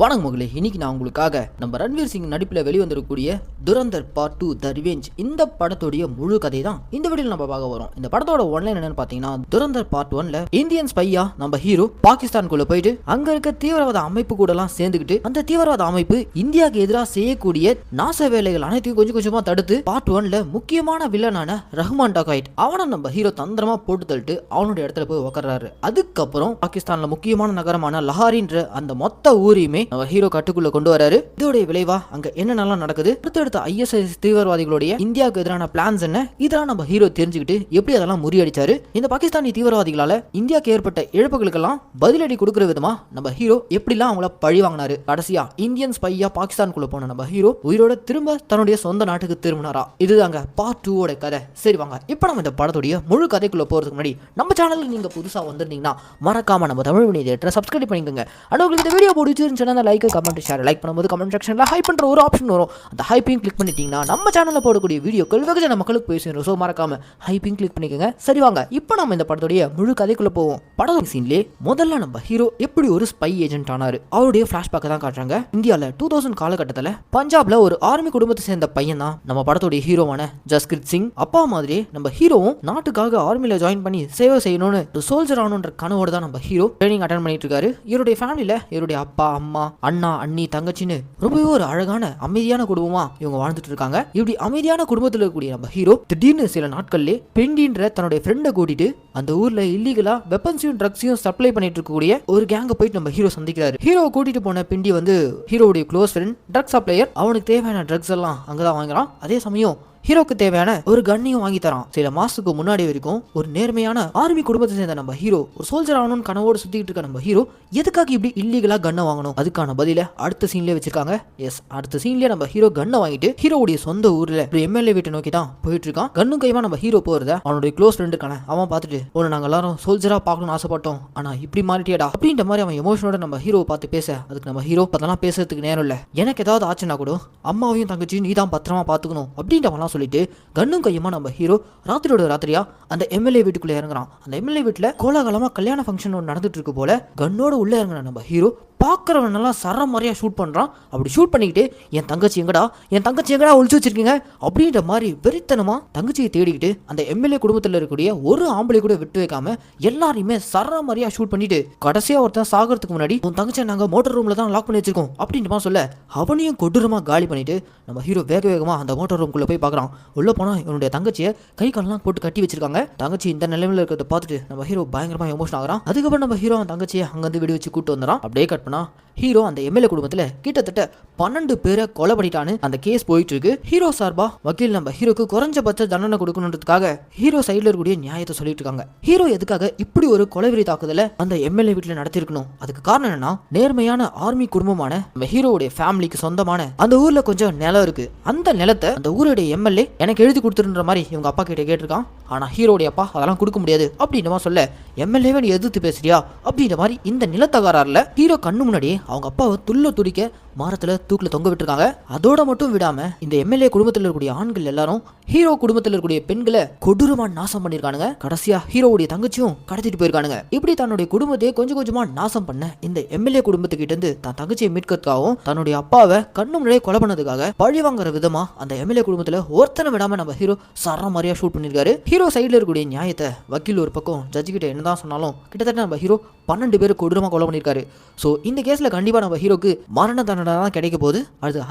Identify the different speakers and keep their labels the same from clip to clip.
Speaker 1: வணக்கம் மகளே, இன்னைக்கு நான் உங்களுக்காக நம்ம ரன்வீர் சிங் நடிப்பில் வெளிவந்திருக்கக்கூடிய துரந்தர் பார்ட் 2 த ரிவெஞ்ச் இந்த படத்துடைய முழு கதை தான் இந்த வீடியோவில் நம்ம பார்க்க வரோம். இந்த படத்தோட ஒன்லைன் என்னன்னு பார்த்தீங்கன்னா, துரந்தர் பார்ட் 1ல இந்தியன் ஸ்பையா நம்ம ஹீரோ பாகிஸ்தானுக்குள்ள போயிட்டு அங்க இருக்க தீவிரவாத அமைப்பு கூட எல்லாம் சேர்ந்துக்கிட்டு அந்த தீவிரவாத அமைப்பு இந்தியாவுக்கு எதிராக செய்யக்கூடிய நாச வேலைகள் அனைத்தையும் கொஞ்சம் கொஞ்சமா தடுத்து பார்ட் 1ல முக்கியமான வில்லனான ரஹ்மான் டாகாய்ட் அவனை நம்ம ஹீரோ தந்திரமா போட்டு தள்ளிட்டு அவனுடைய இடத்துல போய் உட்கார்றாரு. அதுக்கப்புறம் பாகிஸ்தான்ல முக்கியமான நகரமான லஹாரின்ற அந்த மொத்த ஊரையுமே நம்ம ஹீரோ கட்டுக்குள்ள கொண்டு வராரு. இதோட விளைவா அங்க என்னென்னலாம் நடக்குது, அடுத்தடுத்த ISIS தீவிரவாதிகளுடைய இந்தியாவுக்கு எதிரான பிளான்ஸ் என்ன, இதெல்லாம் நம்ம ஹீரோ தெரிஞ்சுக்கிட்டு எப்படி அதெல்லாம் முறியடிச்சாரு, இந்த பாகிஸ்தானி தீவிரவாதிகளால இந்தியாவுக்கு ஏற்பட்ட இழப்புகளுக்கெல்லாம் பதிலடி கொடுக்கிற விதமா நம்ம ஹீரோ எப்படிலாம் அவங்கள பழி வாங்கினாரு, கடைசியா இந்தியன் ஸ்பையா பாகிஸ்தானுக்குள்ள போன நம்ம ஹீரோ உயிரோட திரும்ப தன்னுடைய சொந்த நாட்டுக்கு திரும்பினாரா. இதுதாங்க பார்ட் 2 ஓட கதை. சரி வாங்க இப்ப நம்ம இந்த படத்துடைய முழு கதைக்குள்ள போறதுக்கு முன்னாடி நம்ம சேனலுக்கு நீங்க புதுசா வந்திருந்தீங்கன்னா மறக்காம நம்ம தமிழ் வினி தியேட்டரை சப்ஸ்கிரைப் பண்ணிக்கோங்க. அண்ட் உங்களுக்கு இந்த வீடியோ பிடிச்சிருந்துச்சுன்னா லைக் கமெண்ட் ஷேர், லைக் பண்ணும்போது கமெண்ட் செக்ஷன்ல ஹைப் பண்ற ஒரு ஆப்ஷன் வரும். அந்த ஹைப்பையும் கிளிக் பண்ணிட்டீங்கன்னா நம்ம சேனல்ல போடக்கூடிய வீடியோக்கள் வெகுஜன மக்களுக்கு போய் சேரும். சோ மறக்காம ஹைப்பையும் கிளிக் பண்ணிக்கோங்க. சரி வாங்க இப்போ நம்ம இந்த படத்துடைய முழு கதைக்குள்ள போவோம். படத்தோட சீன்லயே முதல்ல நம்ம ஹீரோ எப்படி ஒரு ஸ்பை ஏஜென்ட் ஆனாரு அவருடைய பிளாஷ்பேக் தான் காட்டுறாங்க. இந்தியால 2000 காலகட்டத்துல பஞ்சாப்ல ஒரு ஆர்மி குடும்பத்தை சேர்ந்த பையன் தான் நம்ம படத்துடைய ஹீரோவான ஜஸ்கிரித் சிங். அப்பா மாதிரி நம்ம ஹீரோவும் நாட்டுக்காக ஆர்மில ஜாயின் பண்ணி சேவை செய்யணும்னு ஒரு சோல்ஜர் ஆகணுன்ற கனவோட தான் நம்ம ஹீரோ ட்ரைனிங் அட்டெண்ட் பண்ணிட்டு இருக்காரு. இவருடைய ஃபேமிலில இவருடைய அப்பா அம்மா அண்ணா அண்ணி தங்கச்சின்னு ரொம்பவே ஒரு அழகான அமைதியான குடும்பமா இவங்க வாழ்ந்துட்டு இருக்காங்க. இப்படி அமைதியான குடும்பத்தில் இருக்கக்கூடிய நம்ம ஹீரோ திடீர்னு சில நாட்கள்ல பெண்டின்ற தன்னுடைய ஃப்ரெண்டை கூட்டிட்டு அந்த ஊர்ல இல்லீகலா வெப்பன்ஸையும் ட்ரக்ஸையும் சப்ளை பண்ணிட்டு இருக்கக்கூடிய ஒரு கேங்க போயிட்டு நம்ம ஹீரோ சந்திக்கிறாரு. ஹீரோவை கூட்டிட்டு போன பிண்டி வந்து ஹீரோவுடைய க்ளோஸ் ஃப்ரெண்ட் ட்ரக் சப்ளையர். அவனுக்கு தேவையான ட்ரக்ஸ் எல்லாம் அங்கதான் வாங்குறான். அதே சமயம் ஹீரோக்கு தேவையான ஒரு கன்னையும் வாங்கி தரான். சில மாசத்துக்கு முன்னாடி வரைக்கும் ஒரு நேர்மையான ஆர்மி குடும்பத்தை சேர்ந்த நம்ம ஹீரோ ஒரு சோல்ஜர் ஆகணும்னு கனவோடு சுத்திட்டு இருக்க நம்ம ஹீரோ எதுக்காக இப்படி இல்லீகலா கன்னை வாங்கணும், அதுக்கான பதில அடுத்த சீன்லயே வச்சிருக்காங்க. எஸ், அடுத்த சீன்லயே நம்ம ஹீரோ கன்னை வாங்கிட்டு ஹீரோவுடைய சொந்த ஊர்ல ஒரு MLA வீட்டை நோக்கி தான் போயிட்டு இருக்கான். கண்ணும் கைமா நம்ம ஹீரோ போறத அவனுடைய க்ளோஸ் ஃப்ரெண்ட் இருக்கான அவன் பார்த்துட்டு உன்னை நாங்க எல்லாரும் சோல்ஜரா பார்க்கணும்னு ஆசைப்பட்டோம், ஆனா இப்படி மாறிட்டியடா அப்படின்ற மாதிரி அவன் எமோஷனோட நம்ம ஹீரோவை பார்த்து பேச, அதுக்கு நம்ம ஹீரோ அதெல்லாம் பேசுறதுக்கு நேரம் இல்ல, எனக்கு ஏதாவது ஆச்சுன்னா கூட அம்மாவையும் தங்கச்சியும் நீ தான் பத்திரமா பாத்துக்கணும் அப்படின்றவெல்லாம் சொல்லிட்டு கண்ணும் கையுமா நம்ம ஹீரோ ராத்திரியோட ராத்திரியா அந்த MLA வீட்டுக்குள்ள இறங்குறான். அந்த MLA வீட்டுல கோலாகலமா கல்யாண ஃபங்க்ஷன் ஒன்று நடந்துட்டு இருக்கு போல. கண்ணோட உள்ள இறங்குற நம்ம ஹீரோ பார்க்குறவனெல்லாம் சர மாதிரியா ஷூட் பண்ணுறான். அப்படி ஷூட் பண்ணிக்கிட்டு என் தங்கச்சி எங்கடா ஒழிச்சு வச்சிருக்கீங்க அப்படின்ற மாதிரி வெறித்தனமாக தங்கச்சியை தேடிக்கிட்டு அந்த MLA குடும்பத்தில் இருக்கக்கூடிய ஒரு ஆம்பளை கூட விட்டு வைக்காம எல்லாரையுமே சர மாதிரியா ஷூட் பண்ணிட்டு கடைசியாக ஒருத்தன் சாகிறதுக்கு முன்னாடி உன் தங்கச்சியை நாங்கள் மோட்டர் ரூமில் தான் லாக் பண்ணி வச்சிருக்கோம் அப்படின்ற சொல்ல அவனையும் கொடூரமாக காலி பண்ணிட்டு நம்ம ஹீரோ வேகமாக அந்த மோட்டர் ரூம்குள்ளே போய் பார்க்குறான். உள்ளே போனால் இவனுடைய தங்கச்சியை கை காலெல்லாம் போட்டு கட்டி வச்சிருக்காங்க. தங்கச்சி இந்த நிலைமையில் இருக்கிறத பார்த்துட்டு நம்ம ஹீரோ பயங்கரமாக எமோஷன் ஆகிறான். அதுக்கப்புறம் நம்ம ஹீரோ அந்த தங்கச்சியை அங்கேருந்து விடு வச்சு கூட்டு வந்துடான். அப்படியே கட் பண்ணா ஹீரோ அந்த MLA குடும்பத்துல கிட்டத்தட்ட 12 பேரை கொலை பண்ணிட்டான்னு அந்த கேஸ் போயிட்டு இருக்கு. ஹீரோ சார்பா வக்கீல் நம்ம ஹீரோக்கு குறைஞ்சபட்ச தண்டனை கொடுக்கணுன்றதுக்காக ஹீரோ சைடுல இருக்கக்கூடிய நியாயத்தை சொல்லிட்டு இருக்காங்க. ஹீரோ எதுக்காக இப்படி ஒரு கொலைவெறி தாக்குதலை அந்த MLA வீட்டுல நடத்திருக்கணும், அதுக்கு காரணம் என்னன்னா நேர்மையான ஆர்மி குடும்பமான நம்ம ஹீரோவுடைய ஃபேமிலிக்கு சொந்தமான அந்த ஊர்ல கொஞ்சம் நிலம் இருக்கு. அந்த நிலத்தை அந்த ஊருடைய MLA எனக்கு எழுதி கொடுத்துருன்ற மாதிரி இவங்க அப்பா கிட்ட கேட்டிருக்கான். ஆனா ஹீரோடைய அப்பா அதெல்லாம் கொடுக்க முடியாது அப்படின்ற சொல்ல MLA நீ எதிர்த்து பேசுறியா அப்படின்ற மாதிரி இந்த நிலத்தகாரில் ஹீரோ கண்ணு முன்னாடியே அவங்க அப்பாவை துடிக்க மரத்துல தூக்கில தொங்க விட்டுருக்காங்க. அதோட மட்டும் விடாம இந்த MLA குடும்பத்தில் இருக்கக்கூடிய ஆண்கள் எல்லாரும் ஹீரோ குடும்பத்தில் இருக்கக்கூடிய பெண்களை கொடூரமா நாசம் பண்ணிருக்கானுங்க. கடைசியா ஹீரோவுடைய தங்கச்சியும் கடத்திட்டு போயிருக்கானுங்க. இப்படி தன்னுடைய குடும்பத்தையே கொஞ்சம் கொஞ்சமா நாசம் பண்ண இந்த MLA குடும்பத்துக்கிட்ட இருந்து தான் தங்கச்சியை மீட்கிறதுக்காகவும் தன்னுடைய அப்பாவை கண்ணு முன்னாடியே கொலை பண்ணதுக்காக பழி வாங்குற விதமா அந்த MLA குடும்பத்துல ஒருத்தனை விடாம நம்ம ஹீரோ சர மாதிரியா ஷூட் பண்ணிருக்காரு. ஹீரோ சைடுல இருக்கக்கூடிய நியாயத்தை வக்கீல் ஒரு பக்கம் ஜட்ஜி கிட்ட என்னதான் சொன்னாலும் கிட்டத்தட்ட நம்ம ஹீரோ 12 பேர் கொடூரமா கொலை பண்ணிருக்காரு. சோ இந்த கேஸ்ல கண்டிப்பா நம்ம ஹீரோக்கு மரண தண்டனை தான் கிடைக்க போகுது.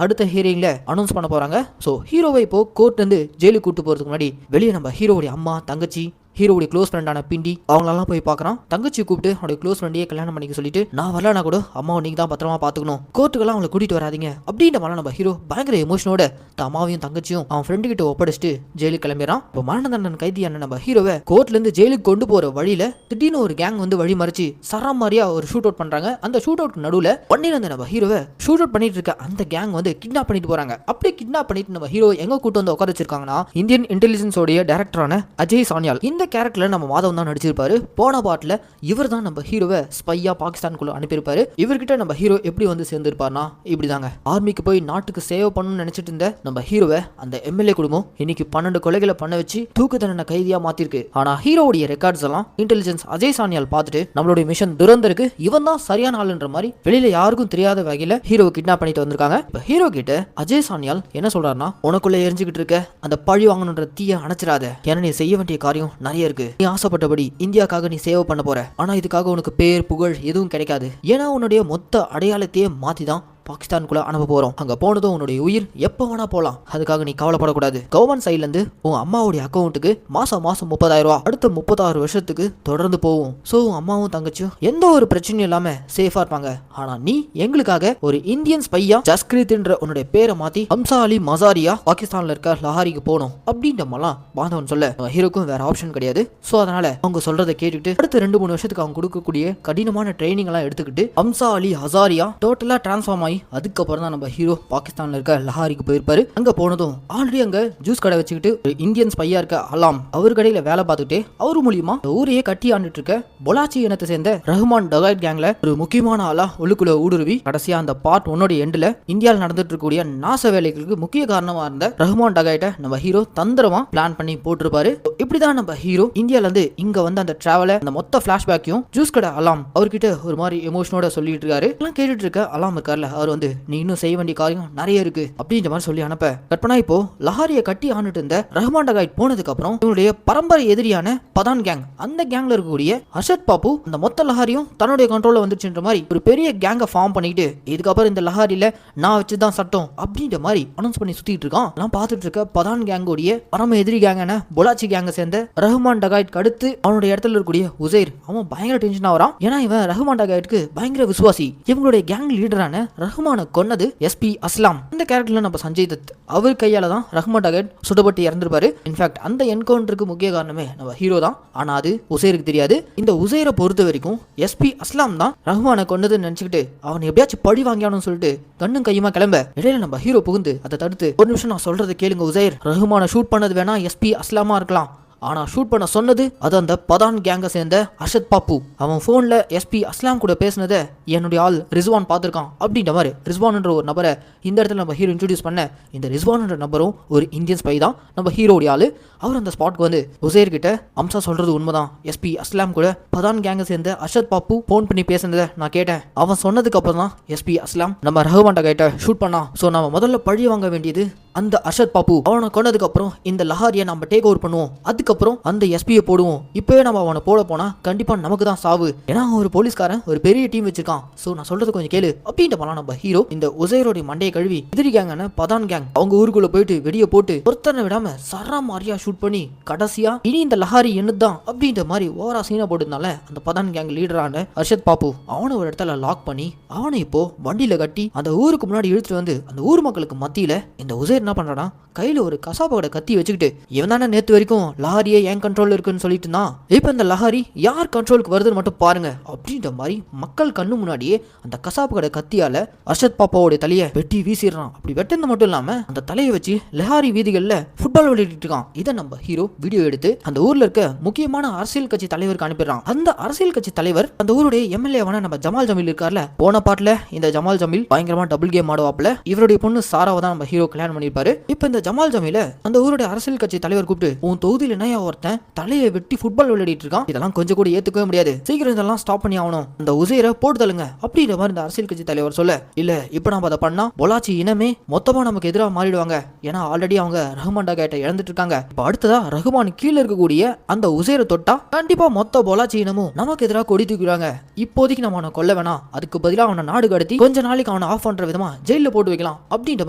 Speaker 1: அடுத்த ஹியரிங்ல அனௌன்ஸ் பண்ண போறாங்க. சோ ஹீரோவை இப்போ கோர்ட்ல இருந்து ஜெயிலுக்கு கூட்டு போறதுக்கு முன்னாடி வெளியே நம்ம ஹீரோவுடைய அம்மா தங்கச்சி ஹீரோவுடைய க்ளோஸ் ஃப்ரெண்டான பிண்டி அவங்களெல்லாம் போய் பார்க்குறான். தங்கச்சி கூப்பிட்டு அவருடைய க்ளோஸ் ஃப்ரெண்டையே கல்யாணம் பண்ணிக்க சொல்லிட்டு நான் வரலனா கூட அம்மாவை நீங்கள் தான் பத்திரமா பார்த்துக்கணும், கோர்ட்டுக்கெல்லாம் அவங்களை கூட்டிட்டு வராதிங்க அப்படின்ற மாதிரி நம்ம ஹீரோ பயங்கர எமோஷனோட அம்மாவையும் தங்கச்சியும் அவன் ஃப்ரெண்டு கிட்ட ஒப்படைச்சிட்டு ஜெயிலுக்கு கிளம்பிடுறான். இப்போ மரண தண்டனை கைதியான நம்ம ஹீரோவை கோர்ட்லேருந்து ஜெயிலுக்கு கொண்டு போகிற வழியில திடீர்னு ஒரு கேங் வந்து வழி மறைச்சு சரம் மாதிரியா ஒரு ஷூட் அவுட் பண்ணுறாங்க. அந்த ஷூட் அவுட் நடுவில் வண்டியில் வந்து நம்ம ஹீரோவை ஷூட் அவுட் பண்ணிட்டு இருக்க அந்த கேங் வந்து கிட்னாப் பண்ணிட்டு போறாங்க. அப்படியே கிட்னாப் பண்ணிட்டு நம்ம ஹீரோ எங்க கூட்டு வந்து உட்கார வச்சிருக்காங்கன்னா இந்தியன் இன்டெலிஜென்ஸோடைய டைரக்டரான அஜய் சானியால். இந்த கேரக்டர்ல நம்ம மாதவன் தான் நடிச்சிருப்பாரு. போன பாட்டுல இவர் தான் நம்ம ஹீரோவை ஸ்பையா பாகிஸ்தானுக்குள்ள அனுப்பியிருப்பாரு. இவர்கிட்ட நம்ம ஹீரோ எப்படி வந்து சேர்ந்திருப்பார்னா இப்படிதாங்க. ஆர்மிக்கு போய் நாட்டுக்கு சேவ் பண்ணணும்னு நினைச்சிட்டு இருந்த நம்ம ஹீரோவை அந்த எம்எல்ஏ குடும்பம் இன்னைக்கு 12 கொலைகளை பண்ண வச்சு தூக்கு தண்டனை கைதியா மாத்திருக்கு. ஆனா ஹீரோவுடைய ரெக்கார்ட்ஸ் எல்லாம் இன்டெலிஜென்ஸ் அஜய் சானியால் பார்த்துட்டு நம்மளுடைய மிஷன் துரந்தருக்கு இவன் தான் சரியான ஆளுன்ற மாதிரி வெளியில யாருக்கும் தெரியாத வகையில ஹீரோவை கிட்னாப் பண்ணிட்டு வந்திருக்காங்க. இப்ப ஹீரோ கிட்ட அஜய் சானியால் என்ன சொல்றாருன்னா, உனக்குள்ள எரிஞ்சுக்கிட்டு இருக்க அந்த பழி வாங்கணுன்ற தீய அணைச்சிடாத. ஏன்னா நீ செய்ய வேண்டிய காரியம் நிறைய இருக்கு. நீ ஆசைப்பட்டபடி இந்தியாக்காக நீ சேவ் பண்ண போற. ஆனா இதுக்காக உனக்கு பேர் புகழ் எதுவும் கிடைக்காது. ஏன்னா உன்னுடைய மொத்த அடையாளத்தையே மாத்திதான் பாகிஸ்தானுக்குள்ள அனுப்ப போறோம். அங்க போனதும் உன்னுடைய உயிர் எப்ப வேணா போலாம். அதுக்காக நீ கவலைப்படக்கூடாது. கவர்மெண்ட் சைட்ல இருந்து உன் அம்மாவுடைய அக்கௌண்ட்டுக்கு மாசம் 30,000 ரூபாய் அடுத்த 36 வருஷத்துக்கு தொடர்ந்து போகும். சோ உன் அம்மாவும் தங்கச்சியும் எந்த ஒரு பிரச்சனையும் இல்லாம சேஃபா இருப்பாங்க. ஆனா நீ எங்களுக்காக ஒரு இந்தியன் ஸ்பையா ஜஸ்கிரீத்ன்ற உன்னுடைய பேரை மாத்தி ஹம்சா அலி மசாரியா பாகிஸ்தான்ல இருக்க லஹாரிக்கு போகணும் அப்படின்ற மாதிரிலாம் மாதவன் சொல்ல ஹீரோக்கும் வேற ஆப்ஷன் கிடையாது. சோ அதனால அவங்க சொல்றதை கேட்டுக்கிட்டு அடுத்த 2-3 வருஷத்துக்கு அவங்க கொடுக்கக்கூடிய கடினமான ட்ரைனிங் எல்லாம் எடுத்துக்கிட்டு ஹம்சா அலி ஹசாரியா டோட்டலா டிரான்ஸ்ஃபார்ம் ஆகி அதுக்கப்புறம் தான் நம்ம ஹீரோ பாகிஸ்தான்ல இருக்க லஹாரிக்கு போயிருப்பாரு. அங்க போனதும் ஆல்ரெடி அங்க ஜூஸ் கடை வச்சுக்கிட்டு ஒரு இந்தியன் ஸ்பையா இருக்க அலாம் அவர் கடையில வேலை பார்த்துட்டு அவரு மூலியமா ஊரையே கட்டி ஆண்டுட்டு இருக்க பொலாச்சி இனத்தை சேர்ந்த ரஹ்மான் டகாய்ட் கேங்ல ஒரு முக்கியமான ஆளா உள்ளுக்குள்ள ஊடுருவி கடைசியா அந்த பார்ட் 1 எண்ட்ல இந்தியாவில் நடந்துட்டு இருக்கக்கூடிய நாச வேலைகளுக்கு முக்கிய காரணமா இருந்த ரஹ்மான் டகாய்ட்ட நம்ம ஹீரோ தந்திரமா பிளான் பண்ணி போட்டிருப்பாரு. இப்படிதான் நம்ம ஹீரோ இந்தியால இருந்து இங்க வந்து அந்த டிராவல அந்த மொத்த பிளாஷ்பேக்கையும் ஜூஸ் கடை அலாம் அவர்கிட்ட ஒரு மாதிரி எமோஷனோட சொல்லிட்டு இருக்காரு. எல்லாம் கேட்டுட்டு இருக்க அலாம் இருக்கார்ல அவர் வந்து நீ இன்னும் செய்ய வேண்டிய காரியம் நிறைய இருக்கு அப்படின்ற மாதிரி சொல்லி அனுப்ப கற்பனா இப்போ லஹாரியை கட்டி ஆண்டுட்டு இருந்த ரஹ்மான் டகாய்ட் போனதுக்கு அப்புறம் இவனுடைய பரம்பரை எதிரியான பதான் கேங் அந்த கேங்ல இருக்கக்கூடிய அர்ஷத் பாப்பு அந்த மொத்த லஹாரியும் தன்னுடைய கண்ட்ரோல்ல வந்துச்சுன்ற மாதிரி ஒரு பெரிய கேங்கை ஃபார்ம் பண்ணிட்டு இதுக்கப்புறம் இந்த லஹாரியில நான் வச்சுதான் சட்டம் அப்படின்ற மாதிரி அனௌன்ஸ் பண்ணி சுத்திட்டு இருக்கான். நான் பார்த்துட்டு இருக்க பதான் கேங்கோடைய பரம எதிரி கேங்கான பொலாச்சி கேங்க சேர்ந்த ரஹ்மான் டகாய்ட் அடுத்து அவனுடைய இடத்துல இருக்கக்கூடிய உசைர் அவன் பயங்கர டென்ஷன் ஆகிறான். ஏன்னா இவன் ரஹ்மான் டகாய்ட்க்கு பயங்கர விசுவாசி. இவங்களுடைய கேங் லீடரான ரஹ்மான கொன்னது எஸ்பி அஸ்லாம். இந்த கேரக்டர்ல நம்ம சஞ்சய் தத் அவர் கையால தான் ரஹ்மான் டகாய்ட் சுடப்பட்டு இறந்திருப்பாரு. இன்ஃபேக்ட் அந்த என்கவுண்டருக்கு முக்கிய காரணமே நம்ம ஹீரோ தான். ஆனா அது உசைருக்கு தெரியாது. இந்த உசைரை பொறுத்த வரைக்கும் எஸ்பி அஸ்லாம் தான் ரஹ்மானை கொன்னதுன்னு நினைச்சுக்கிட்டு அவன் எப்படியாச்சும் பழி வாங்கியானு சொல்லிட்டு கண்ணும் கையுமா கிளம்ப இடையில நம்ம ஹீரோ புகுந்து அதை தடுத்து ஒரு நிமிஷம் நான் சொல்றதை கேளுங்க உசைர், ரஹ்மானை ஷூட் பண்ணது வேணா எஸ்பி அஸ்லாமா இருக்கலாம். ஆனா ஷூட் பண்ண சொன்னது அது அந்த பதான் கேங்க சேர்ந்த அர்ஷத் பாப்பு. அவன் போன்ல எஸ்பி அஸ்லாம் கூட பேசினதை என்னுடைய ஆள் ரிஸ்வான் பார்த்திருக்கான் அப்படின்ற மாதிரி ரிஸ்வான்ன்ற ஒரு நபரை இந்த இடத்துல நம்ம ஹீரோ இன்ட்ரோடியூஸ் பண்ண இந்த ரிஸ்வான்ன்ற நபரும் ஒரு இந்தியன் ஸ்பை தான் நம்ம ஹீரோடைய ஆளு. அவர் அந்த ஸ்பாட்க்கு வந்து உசைர் கிட்ட அம்சா சொல்றது உண்மைதான், எஸ்பி அஸ்லாம் கூட பதான் கேங்க சேர்ந்த அர்ஷத் பாப்பு போன் பண்ணி பேசினதை நான் கேட்டேன். அவன் சொன்னதுக்கு அப்புறம் தான் எஸ்பி அஸ்லாம் நம்ம ரஹ்மான் டகாய்ட்ட ஷூட் பண்ணா. சோ நம்ம முதல்ல பழி வாங்க வேண்டியது அந்த அர்ஷத் பாப்பு. அவனை கொண்டதுக்கு அப்புறம் இந்த லஹாரியை நம்ம டேக் ஓவர் பண்ணுவோம். அதுக்கப்புறம் அந்த எஸ்பியை போடுவோம். இப்பவே நம்ம அவனை போட போனா கண்டிப்பா நமக்கு தான் சாவு. ஏன்னா ஒரு போலீஸ்காரன் ஒரு பெரிய டீம் வச்சிருக்கான். சோ நான் சொல்றது கொஞ்சம் கேளு அப்படின்ட்டு போலாம். நம்ம ஹீரோ இந்த உசைரோட மண்டையை கழுவி எதிரி கேங்கான பதான் கேங் அவங்க ஊருக்குள்ள போயிட்டு வெடியை போட்டு ஒருத்தனை விடாம சரா மாரியா ஷூட் பண்ணி கடைசியா இனி இந்த லஹாரி என்னதான் அப்படின்ற மாதிரி ஓவரா சீனா போட்டதுனால அந்த பதான் கேங் லீடரான அர்ஷத் பாப்பு அவனை ஒரு இடத்துல லாக் பண்ணி அவனை இப்போ வண்டியில கட்டி அந்த ஊருக்கு முன்னாடி இழுத்துட்டு வந்து அந்த ஊர் மக்களுக்கு மத்தியில இந்த உசைர் என்ன பண்றானா கையில ஒரு கசாப்போட கத்தி வச்சுக்கிட்டு இவன் தானே நேத்து வரைக்கும் லஹாரியை என் கண்ட்ரோல் இருக்குன்னு சொல்லிட்டு இருந்தான். இப்ப இந்த லஹாரி யார் கண்ட்ரோலுக்கு வருதுன்னு மட்டும் பாருங்க அப்படின்ற மாதிரி மக்கள் கண்ணு முன்னாடியே அந்த கசாப்பு கடை கத்தியால அர்ஷத் பாப்பாவோட தலையை வெட்டி வீசிடுறான். அப்படி வெட்டினது மட்டும் இல்லாம அந்த தலையை வச்சு லஹாரி வீதிகள்ல ஃபுட்பால் விளையாடிட்டு இருக்கான். இதை நம்ம ஹீரோ வீடியோ எடுத்து அந்த ஊர்ல இருக்க முக்கியமான அரசியல் கட்சி தலைவருக்கு அனுப்பிடுறான். அந்த அரசியல் கட்சி தலைவர் அந்த ஊருடைய எம்எல்ஏவான நம்ம ஜமால் ஜமீல் இருக்கார்ல. போன பாட்டுல இந்த ஜமால் ஜமீல் பயங்கரமா டபுள் கேம் ஆடுவாப்ல. இவருடைய பொண்ணு சாராவை தான் நம்ம ஹீரோ கல்யாணம் பண்ணிருப்பாரு. இப்ப இந்த ஜமால் ஜமீல அந்த ஊருடைய அரசியல் கட்சி தலைவர் கூப்பிட்டு உன் தொகுதியில் என்ன ஒருத்தன் தலையை வெட்டி ஃபுட்பால் விளையாடிட்டு இருக்கான், இதெல்லாம் கொஞ்சம் கூட ஏத்துக்கவே முடியாது, சீக்கிரம் இதெல்லாம் ஸ்டாப் பண்ணி ஆகணும், அந்த உசைரை போட்டு தள்ளுங்க அப்படின்ற மாதிரி இந்த அரசியல் கட்சி தலைவர் சொல்ல, இல்ல இப்ப நம்ம அதை பண்ணா பொலாச்சி இனமே மொத்தமா நமக்கு எதிராக மாறிடுவாங்க. ஏன்னா ஆல்ரெடி அவங்க ரஹ்மான் டகாய்ட்ட இழந்துட்டு இருக்காங்க. இப்ப அடுத்ததா ரஹ்மான் கீழே இருக்கக்கூடிய அந்த உசைரை தொட்டா கண்டிப்பா மொத்த பொலாச்சி இனமும் நமக்கு எதிராக கொடி தூக்குறாங்க. இப்போதைக்கு நம்ம அவனை கொல்ல வேணாம், அதுக்கு பதிலாக அவனை நாடு கடத்தி கொஞ்ச நாளைக்கு அவனை ஆஃப் பண்ற விதமா ஜெயில போட்டு வைக்கலாம் அப்படின்ற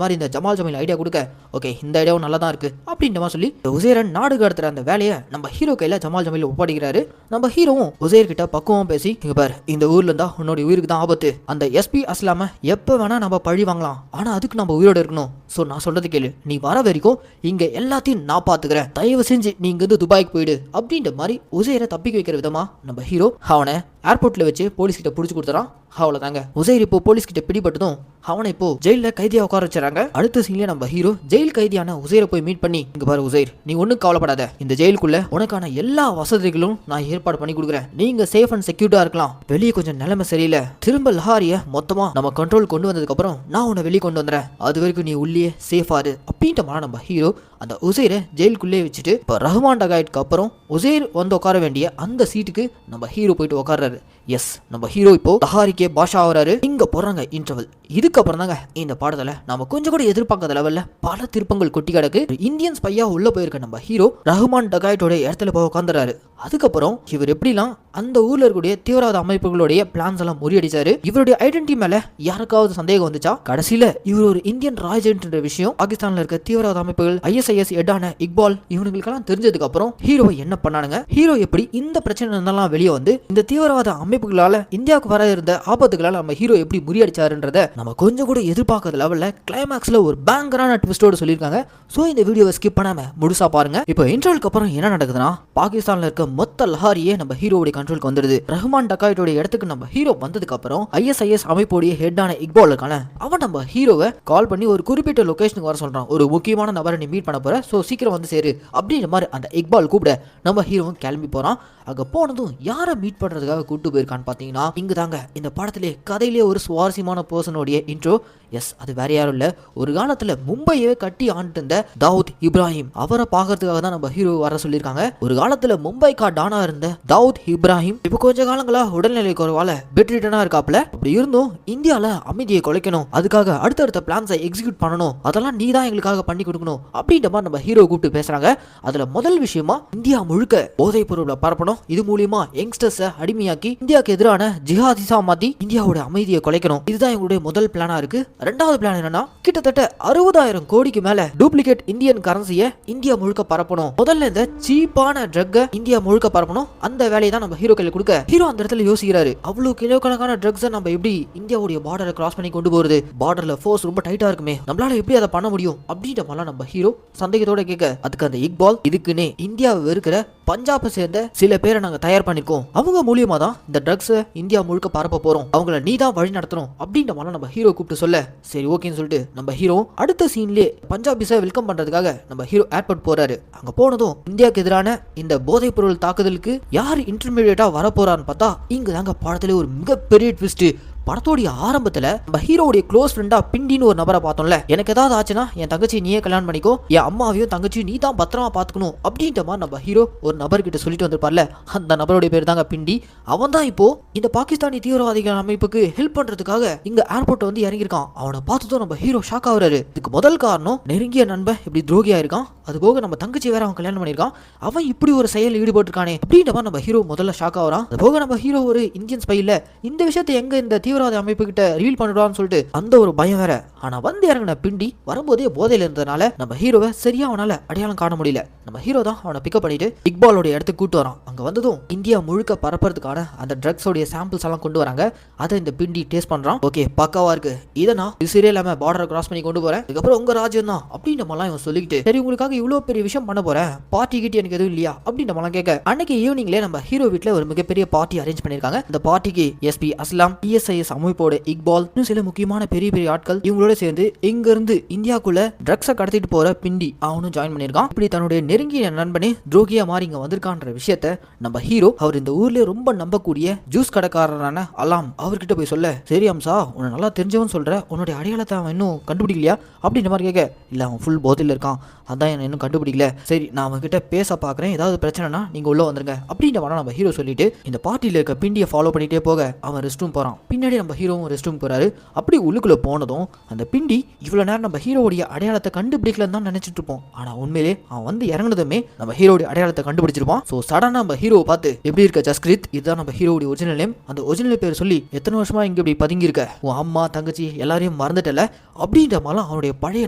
Speaker 1: மாதிரி இந்த ஜமால் ஜமீல் ஐடியா கொடுக்க, ஓகே இந்த ஐடியாவும் நல்லா தான் இருக்கு அப்படின்ற மாதிரி சொல்லி உசைரன் நாடு கடத்துற அந்த வேலையை நம்ம ஹீரோ கையில ஜமால் ஜமீல் ஒப்படைக்கிறாரு. நம்ம ஹீரோவும் உசைர் கிட்ட பக்குவம் பேசி, இங்க பாரு இந்த ஊர்ல இருந்தா உன்னோட உயிருக்கு தான் ஆபத்து, அந்த எஸ்பி அஸ்லாம எப்ப வேணா நம்ம பழி வாங்கலாம், ஆனா அதுக்கு நம்ம உயிரோட இருக்கணும். சோ நான் சொல்றது கேளு, நீ வர வரைக்கும் இங்க எல்லாத்தையும் நான் பாத்துக்கிறேன், தயவு செஞ்சு நீ இங்க இருந்து துபாய்க்கு போயிடு அப்படின்ற மாதிரி உசைரை தப்பிக்க வைக்கிற விதமா நம்ம ஹீரோ அவனை ஏர்போர்ட்ல வச்சு போலீஸ் கிட்ட புடிச்சு கொடுத்துறான். அவ்வளவுதாங்க. உசைர் இப்போ போலீஸ் கிட்ட பிடிபட்டதும் அவனை இப்போ ஜெயில கைதியா உட்கார வச்சாங்க. அடுத்த சீன்ல நம்ம ஹீரோ ஜெயில் கைதியான உசைரை போய் மீட் பண்ணி, இங்க பாரு உசைர், நீ ஒன்னும் கவலைப்படாத, இந்த ஜெயிலுக்குள்ள உனக்கான எல்லா வசதிகளும் நான் ஏற்பாடு பண்ணி கொடுக்குறேன், நீங்க சேஃப் அண்ட் செக்யூர்டா இருக்கலாம். வெளியே கொஞ்சம் நிலைமை சரியில்லை, திரும்ப லஹாரிய மொத்தமா நம்ம கண்ட்ரோல் கொண்டு வந்ததுக்கு அப்புறம் நான் உன்னை வெளியே கொண்டு வந்துறேன், அது வரைக்கும் நீ உள்ளே சேஃபாரு அப்படின்ட்டு நம்ம ஹீரோ அந்த உசைரை ஜெயிலுக்குள்ளே வச்சுட்டு இப்போ ரஹ்மான் டகாய்ட்க்கு அப்புறம் உசைர் வந்து உட்கார வேண்டிய அந்த சீட்டுக்கு நம்ம ஹீரோ போயிட்டு உட்கார்றாரு. எஸ், நம்ம ஹீரோ இப்போ லஹாரிக்கே பாஷா ஆகிறாரு. இங்க போறாங்க இன்டர்வல். இதுக்கப்புறம் தாங்க இந்த பாடத்துல நம்ம கொஞ்சம் கூட எதிர்பார்க்காத லெவல்ல பல திருப்பங்கள் கொட்டி கிடக்கு. இந்தியன் ஸ்பையா உள்ள போயிருக்க நம்ம ஹீரோ ரஹ்மான் டகாய்டோட இடத்துல போய் உட்காந்துறாரு. அதுக்கப்புறம் இவர் எப்படிலாம் அந்த ஊர்ல இருக்கக்கூடிய தீவிரவாத அமைப்புகளுடைய பிளான்ஸ் எல்லாம் முறியடிச்சாரு, இவருடைய ஐடென்டிட்டி மேல யாருக்காவது சந்தேகம் வந்துச்சா, கடைசியில இவர் ஒரு இந்தியன் ராஜென்ட்ன்ற விஷயம் பாகிஸ்தான்ல இருக்க தீவிரவாத அமைப்புகள் ISIS ஹெட்டான இக்பால் இவனுங்களுக்கெல்லாம் தெரிஞ்சதுக்கு அப்புறம் ஹீரோவை என்ன பண்ணானுங்க, ஹீரோ எப்படி இந்த பிரச்சனை இருந்தாலும் வெளியே வந்து இந்த தீவிரவாத அமைப்புகளால இந்தியாவுக்கு வர இருந்த ஆபத்துகளால நம்ம ஹீரோ எப்படி முறியடிச்சாருன்றத நம்ம கொஞ்சம் கூட எதிர்பார்க்காத லெவல்ல கிளைமேக்ஸ்ல ஒரு பேங்கரான ட்விஸ்டோட சொல்லியிருக்காங்க. சோ இந்த வீடியோவை ஸ்கிப் பண்ணாம முழுசா பாருங்க. இப்போ இன்டர்வலுக்கு அப்புறம் என்ன நடக்குதுன்னா, பாகிஸ்தான்ல இருக்க மொத்த லஹாரியே நம்ம ஹீரோவுடைய கண்ட்ரோலுக்கு வந்துடுது. ரஹ்மான் டகாய்டோட இடத்துக்கு நம்ம ஹீரோ வந்ததுக்கு அப்புறம் ISIS அமைப்போடைய ஹெட்டான இக்பால் இருக்கான, அவன் நம்ம ஹீரோவை கால் பண்ணி ஒரு குறிப்பிட்ட லொகேஷனுக்கு வர சொல்றான். ஒரு முக்கியமான நபரை நீ மீட் பண்ண போற, சோ சீக்கிரம் வந்து சேரு அப்படின்ற மாதிரி அந்த இக்பால் கூப்பிட நம்ம ஹீரோவும் கிளம்பி போறான். அங்க போனதும் யாரை மீட் பண்றதுக்காக கூட்டு போயிருக்கான்னு பாத்தீங்கன்னா, இங்க தாங்க இந்த படத்திலே கதையிலே ஒரு சுவாரஸ்யமான பர்சனோடைய இன்ட்ரோ. எஸ், அது வேற யாரும் இல்ல, ஒரு காலத்துல மும்பையே கட்டி ஆண்டு இருந்த தாவூத் இப்ராஹிம். அவரை பாக்கிறதுக்காக தான் நம்ம ஹீரோ வர சொல்லியிருக்காங்க. ஒரு காலத்துல மும்பை டானா இருந்த தாவூத் இப்ராஹிம் இப்ப கொஞ்ச காலங்களா உடல்நிலை குறைவால பெட் ரிட்டனா இருக்காப்ல. அப்படி இருந்தும் இந்தியால அமைதியை குலைக்கணும், அதுக்காக அடுத்தடுத்த பிளான்ஸை எக்ஸிக்யூட் பண்ணணும், அதெல்லாம் நீ தான் எங்களுக்காக பண்ணி கொடுக்கணும் அப்படின்ற மாதிரி நம்ம ஹீரோ கூப்பிட்டு பேசுறாங்க. அதுல முதல் விஷயமா இந்தியா முழுக்க போதைப் பொருளை பரப்பணும், இது மூலியமா யங்ஸ்டர்ஸை அடிமையாக்கி இந்தியாவுக்கு எதிரான ஜிஹாதிசா மாத்தி இந்தியாவோட அமைதியை குலைக்கணும், இதுதான் எங்களுடைய முதல் பிளானா இருக்கு. ரெண்டாவது பிளான் என்னன்னா, கிட்டத்தட்ட 60,000 கோடிக்கு மேல டூப்ளிகேட் இந்தியன் கரன்சியை இந்தியா முழுக்க பரப்பணும். முதல்ல இந்த சீப்பான ட்ரக்கை இந்தியா முழுக்க பரப்பணும், அந்த வேலையை தான் நம்ம ஹீரோ கையில கொடுக்க ஹீரோ அந்த இடத்துல யோசிக்கிறாரு. அவ்வளவு கிலோ கணக்கான ட்ரக்ஸை நம்ம எப்படி இந்தியாவுடைய பார்டரை கிராஸ் பண்ணி கொண்டு போறது, பார்டர்ல ஃபோர்ஸ் ரொம்ப டைட்டா இருக்குமே, நம்மளால எப்படி அதை பண்ண முடியும் அப்படின்ற மாதிரி நம்ம ஹீரோ சந்தேகத்தோட கேட்க, அதுக்கு அந்த இக்பால், இதுக்குன்னே இந்தியாவை வெறுக்கிற பஞ்சாபை சேர்ந்த சில பேரை நாங்க தயார் பண்ணிருக்கோம், அவங்க மூலியமா தான் இந்த ட்ரக்ஸை இந்தியா முழுக்க பரப்ப போறோம், அவங்கள நீ தான் வழி நடத்தணும் அப்படின்ற மாதிரி நம்ம ஹீரோ கூப்பிட்டு சொல்ல, சரி ஓகேன்னு சொல்லிட்டு நம்ம ஹீரோ அடுத்த சீன்லயே பஞ்சாபிஸை வெல்கம் பண்றதுக்காக நம்ம ஹீரோ ஏர்போர்ட் போறாரு. அங்க போனதும் இந்தியாவுக்கு எதிரான இந்த போதைப் பொருள் தாக்குதலுக்கு யார் இன்டர்மீடியேட்டா வர போறான்னு பார்த்தா, இங்க தாங்க படத்துல ஒரு மிகப்பெரிய ட்விஸ்ட். படத்தோடைய ஆரம்பத்துல நம்ம ஹீரோடைய க்ளோஸ் ஃப்ரெண்டா பிண்டின்னு ஒரு நபரை பார்த்தோம்ல, எனக்கு ஏதாவது ஆச்சுன்னா என் தங்கச்சி நீயே கல்யாணம் பண்ணிக்கோ, என் அம்மாவையும் தங்கச்சியும் நீ தான் பத்திரமா பாத்துக்கணும் அப்படின்ற மாதிரி நம்ம ஹீரோ ஒரு நபர்கிட்ட சொல்லிட்டு வந்திருப்பார்ல, அந்த நபருடைய பேர் தாங்க பிண்டி. அவன் தான் இப்போ இந்த பாகிஸ்தானி தீவிரவாதிகள் அமைப்புக்கு ஹெல்ப் பண்றதுக்காக இங்க ஏர்போர்ட் வந்து இறங்கியிருக்கான். அவனை பார்த்ததும் நம்ம ஹீரோ ஷாக் ஆகுறாரு. இதுக்கு முதல் காரணம் நெருங்கிய நண்பன் இப்படி துரோகியா இருக்கான், அது போக நம்ம தங்கச்சி வேற அவன் கல்யாணம் பண்ணிருக்கான், அவன் இப்படி ஒரு செயல் ஈடுபட்டு இருக்கானே அப்படின்ற மாதிரி நம்ம ஹீரோ முதல்ல ஷாக் ஆகுறான். அது போக நம்ம ஹீரோ ஒரு இந்தியன் ஸ்பை இல்ல, இந்த விஷயத்தை எங்க இந்த தீவிரவாத அமைப்பு கிட்ட ரீல் பண்ணிடுவான்னு சொல்லிட்டு அந்த ஒரு பயம் வேற. ஆனா வந்து இறங்கின பிண்டி வரும்போதே போதையில இருந்ததுனால நம்ம ஹீரோவை சரியா அவனால அடையாளம் காண முடியல. நம்ம ஹீரோ தான் அவனை பிக்கப் பண்ணிட்டு இக்பாலோட இடத்துக்கு கூட்டு வரான். அங்க வந்ததும் இந்தியா முழுக்க பரப்புறதுக்கான அந்த ட்ரக்ஸோடைய சாம்பிள்ஸ் எல்லாம் கொண்டு வராங்க. அதை இந்த பிண்டி டேஸ்ட் பண்றான். ஓகே பக்காவா இருக்கு, இதை நான் சரியே இல்லாம பார்டரை கிராஸ் பண்ணி கொண்டு போறேன், இதுக்கப்புறம் உங்க ராஜ்யம் தான் அப்படின்ற மாதிரிலாம் இவன் சொல்லிக்கிட்டு, சரி உங்களுக்காக இவ்வளவு பெரிய விஷயம் பண்ண போறேன், பார்ட்டி கிட்டி எனக்கு எதுவும் இல்லையா அப்படின்ற மாதிரிலாம் கேட்க, அன்னைக்கு ஈவினிங்ல நம்ம ஹீரோ வீட்டுல ஒரு மிகப்பெரிய பார்ட்டி அரேஞ்ச் பண்ணிருக்காங்க. இந்த பார்ட்டிக்கு SP அஸ்லாம், ISIS அமைப்போட இக்பால், இன்னும் சில முக்கியமான பெரிய பெரிய ஆட்கள் இவங்களோட சேர்ந்து இங்க இருந்து இந்தியாக்குள்ள ட்ரக்ஸை கடத்திட்டு போற பிண்டி அவனும் ஜாயின் பண்ணிருக்கான். இப்படி தன்னுடைய நெருங்கிய நண்பனே துரோகியா மாறி இங்க வந்திருக்கான்ற விஷயத்த நம்ம ஹீரோ அவர் இந்த ஊர்ல ரொம்ப நம்பக்கூடிய ஜூஸ் கடைக்காரரான அலாம் அவர்கிட்ட போய் சொல்ல, சரி அம்சா உன்னை நல்லா தெரிஞ்சவன் சொல்ற, உன்னுடைய அடையாளத்தை அவன் இன்னும் கண்டுபிடிக்கலையா அப்படின்ற மாதிரி கேட்க, இல்ல அவன் ஃபுல் போதையில் இருக்கான், அதான் என்ன இன்னும் கண்டுபிடிக்கல, சரி நான் அவன் கிட்ட பேச பாக்குறேன், ஏதாவது பிரச்சனைனா நீங்க உள்ள வந்துருங்க அப்படின்ற மாதிரி நம்ம ஹீரோ சொல்லிட்டு இந்த பார்ட்டியில இருக்க பிண்டியை ஃபாலோ பண்ணிட்டே போக அவன் ரெஸ்ட் ரூம் போறான். பின்னாடி நம்ம ஹீரோவும் ரெஸ்ட் ரூம் போறாரு. அப்படி உள்ளுக்குள்ள போனதும் அந்த பிண்டி இவ்வளவு நேரம் நம்ம ஹீரோடைய அடையாளத்தை கண்டுபிடிக்கலன்னு தான் நினைச்சிட்டு இருப்போம். ஆனா உண்மையிலே அவன் வந்து இறங்குனதுமே நம்ம ஹீரோடைய அடையாளத்தை கண்டுபிடிச்சிருப்பான். சோ சடனா நம்ம ஹீரோவை பார்த்து, எப்படி இருக்க ஜஸ்கிரித், இதுதான் நம்ம ஹீரோடைய ஒரிஜினல் நேம், அந்த ஒரிஜினல் பேர் சொல்லி எத்தனை வருஷமா இங்க இப்படி பதுங்கி இருக்க, உன் அம்மா தங்கச்சி எல்லாரையும் மறந்துட்டல அப்படின்ற மாதிரி அவனுடைய பழைய